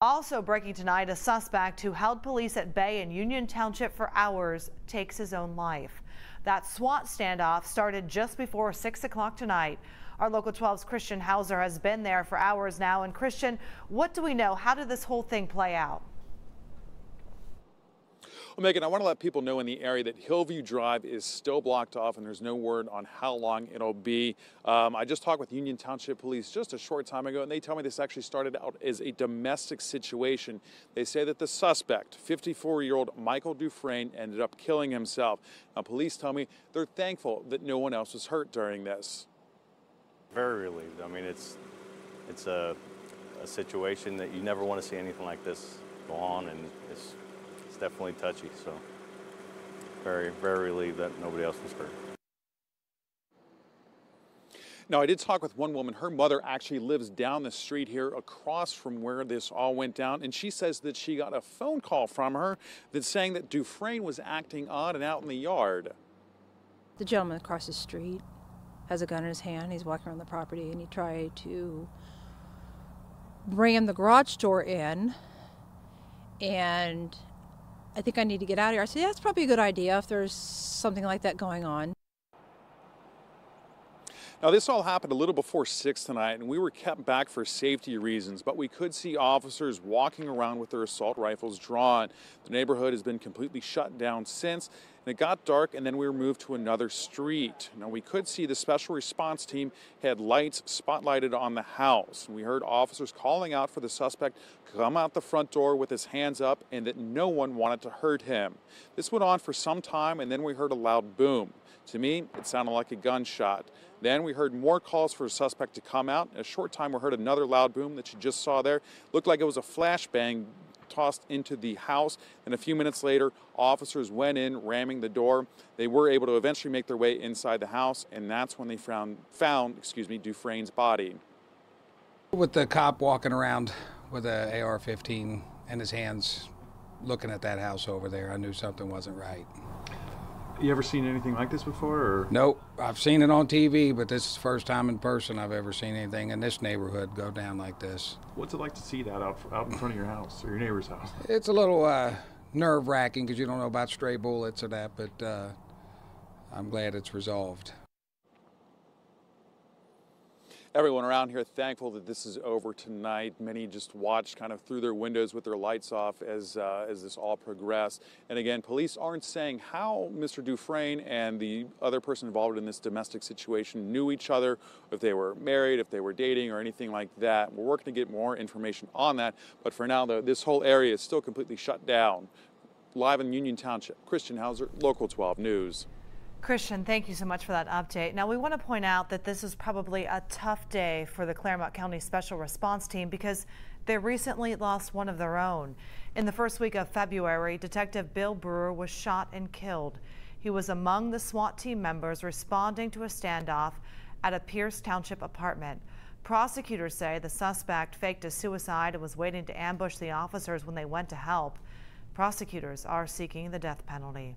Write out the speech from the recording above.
Also breaking tonight, a suspect who held police at bay in Union Township for hours takes his own life. That SWAT standoff started just before 6 o'clock tonight. Our Local 12's Christian Hauser has been there for hours now. And Christian, what do we know? How did this whole thing play out? Well, Megan, I want to let people know in the area that Hillview Drive is still blocked off and there's no word on how long it'll be. I just talked with Union Township Police just a short time ago, and they tell me this actually started out as a domestic situation. They say that the suspect, 54-year-old Michael Dufresne, ended up killing himself. Now, police tell me they're thankful that no one else was hurt during this. Very relieved. I mean, it's a situation that you never want to see anything like this go on, and it's definitely touchy, so very, very relieved that nobody else was hurt. Now, I did talk with one woman. Her mother actually lives down the street here across from where this all went down, and she says that she got a phone call from her that's saying that Dufresne was acting odd and out in the yard. The gentleman across the street has a gun in his hand. He's walking around the property, and he tried to ram the garage door in, and I think I need to get out of here. I said, yeah, it's probably a good idea if there's something like that going on. Now, this all happened a little before 6 tonight, and we were kept back for safety reasons, but we could see officers walking around with their assault rifles drawn. The neighborhood has been completely shut down since, and it got dark, and then we were moved to another street. Now, we could see the special response team had lights spotlighted on the house. We heard officers calling out for the suspect to come out the front door with his hands up and that no one wanted to hurt him. This went on for some time, and then we heard a loud boom. To me, it sounded like a gunshot. Then we heard more calls for a suspect to come out. In a short time, we heard another loud boom that you just saw there. Looked like it was a flashbang tossed into the house. And a few minutes later, officers went in, ramming the door. They were able to eventually make their way inside the house, and that's when they found Dufresne's body. With the cop walking around with an AR-15 in his hands, looking at that house over there, I knew something wasn't right. You ever seen anything like this before? Or? Nope. I've seen it on TV, but this is the first time in person I've ever seen anything in this neighborhood go down like this. What's it like to see that out in front of your house or your neighbor's house? It's a little nerve-wracking because you don't know about stray bullets or that, but I'm glad it's resolved. Everyone around here thankful that this is over tonight. Many just watched kind of through their windows with their lights off as this all progressed. And again, police aren't saying how Mr. Dufresne and the other person involved in this domestic situation knew each other, if they were married, if they were dating, or anything like that. We're working to get more information on that. But for now, though, this whole area is still completely shut down. Live in Union Township, Christian Hauser, Local 12 News. Christian, thank you so much for that update. Now, we want to point out that this is probably a tough day for the Clermont County Special Response Team because they recently lost one of their own. In the first week of February, Detective Bill Brewer was shot and killed. He was among the SWAT team members responding to a standoff at a Pierce Township apartment. Prosecutors say the suspect faked a suicide and was waiting to ambush the officers when they went to help. Prosecutors are seeking the death penalty.